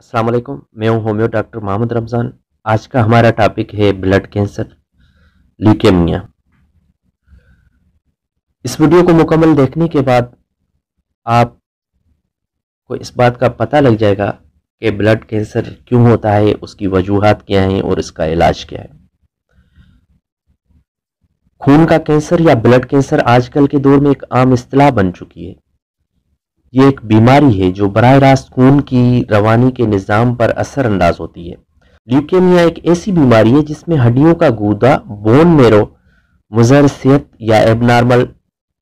अस्सलाम वालेकुम। मैं हूं होम्यो डॉक्टर मोहम्मद रमज़ान। आज का हमारा टॉपिक है ब्लड कैंसर, ल्यूकेमिया। इस वीडियो को मुकम्मल देखने के बाद आपको इस बात का पता लग जाएगा कि ब्लड कैंसर क्यों होता है, उसकी वजूहात क्या हैं और इसका इलाज क्या है। खून का कैंसर या ब्लड कैंसर आजकल के दौर में एक आम इस्तिलाह बन चुकी है। ये एक बीमारी है जो बराह रास्त खून की रवानी के निज़ाम पर असर अंदाज होती है। ल्यूकेमिया एक ऐसी बीमारी है जिसमें हड्डियों का गूदा, बोन मेरो, मुज़र सेहत या एबनॉर्मल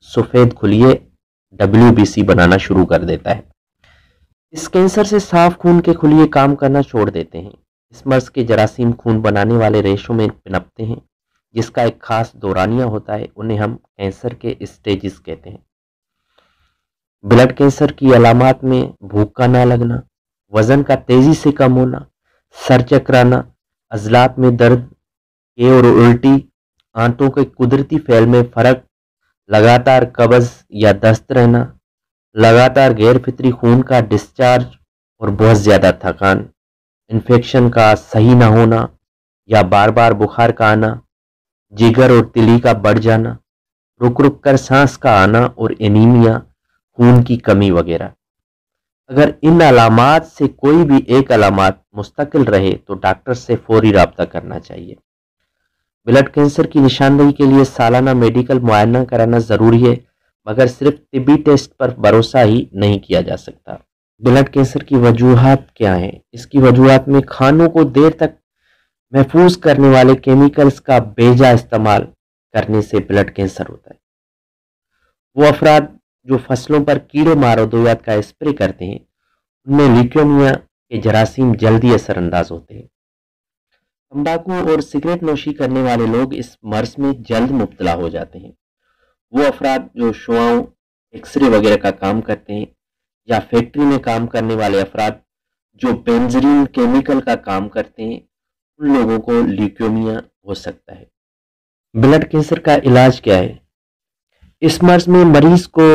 सफ़ेद खुलिये WBC बनाना शुरू कर देता है। इस कैंसर से साफ खून के खुलिये काम करना छोड़ देते हैं। इस मर्ज के जरासीम खून बनाने वाले रेशों में पनपते हैं, जिसका एक खास दौरानिया होता है। उन्हें हम कैंसर के स्टेजेस कहते हैं। ब्लड कैंसर की अलामात में भूख का ना लगना, वजन का तेजी से कम होना, सर चकराना, अजलात में दर्द और उल्टी, आंतों के कुदरती फैल में फर्क, लगातार कब्ज या दस्त रहना, लगातार गैर फितरी खून का डिस्चार्ज और बहुत ज़्यादा थकान, इन्फेक्शन का सही ना होना या बार बार बुखार का आना, जिगर और तिली का बढ़ जाना, रुक रुक कर सांस का आना और एनीमिया, खून की कमी वगैरह। अगर इन अलामात से कोई भी एक अलामात मुस्तकिल रहे तो डॉक्टर से फौरी रब्ता करना चाहिए। ब्लड कैंसर की निशानदही के लिए सालाना मेडिकल मुआयना कराना ज़रूरी है, मगर सिर्फ तिब्बी टेस्ट पर भरोसा ही नहीं किया जा सकता। ब्लड कैंसर की वजूहात क्या हैं? इसकी वजूहात में खानों को देर तक महफूज करने वाले केमिकल्स का बेजा इस्तेमाल करने से ब्लड कैंसर होता है। वो अफराद जो फसलों पर कीड़े मार अद्वियात का स्प्रे करते हैं, उनमें ल्यूकेमिया के जरासीम जल्दी असरअंदाज होते हैं। तंबाकू और सिगरेट नोशी करने वाले लोग इस मर्ज में जल्द मुब्तला हो जाते हैं। वो अफराद जो शुआओं, एक्सरे वगैरह का काम करते हैं, या फैक्ट्री में काम करने वाले अफराद जो बेंजीन केमिकल का काम करते हैं, उन लोगों को ल्यूकेमिया हो सकता है। ब्लड कैंसर का इलाज क्या है? इस मर्ज में मरीज को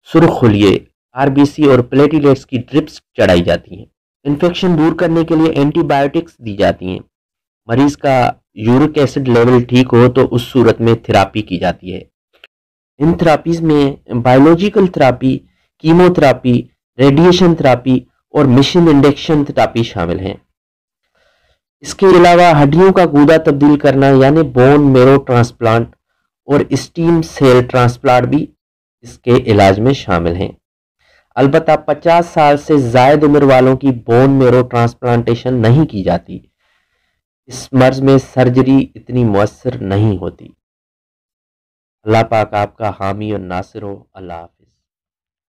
सुर्ख खुलिये, RBC और प्लेटलेट्स की ड्रिप्स चढ़ाई जाती हैं। इन्फेक्शन दूर करने के लिए एंटीबायोटिक्स दी जाती हैं। मरीज का यूरिक एसिड लेवल ठीक हो तो उस सूरत में थेरापी की जाती है। इन थेरापीज में biological therapy, chemotherapy, radiation therapy और मिशन इंडक्शन थेरापी शामिल हैं। इसके अलावा हड्डियों का गूदा तब्दील करना यानी बोन मेरो ट्रांसप्लांट और स्टीम सेल ट्रांसप्लांट भी इसके इलाज में शामिल हैं। अलबत्ता 50 साल से ज़ायद उम्र वालों की बोन मेरो ट्रांसप्लांटेशन नहीं की जाती। इस मर्ज में सर्जरी इतनी मुअस्सर नहीं होती। अल्लाह पाक आपका हामी और नासिर हो। अल्लाह।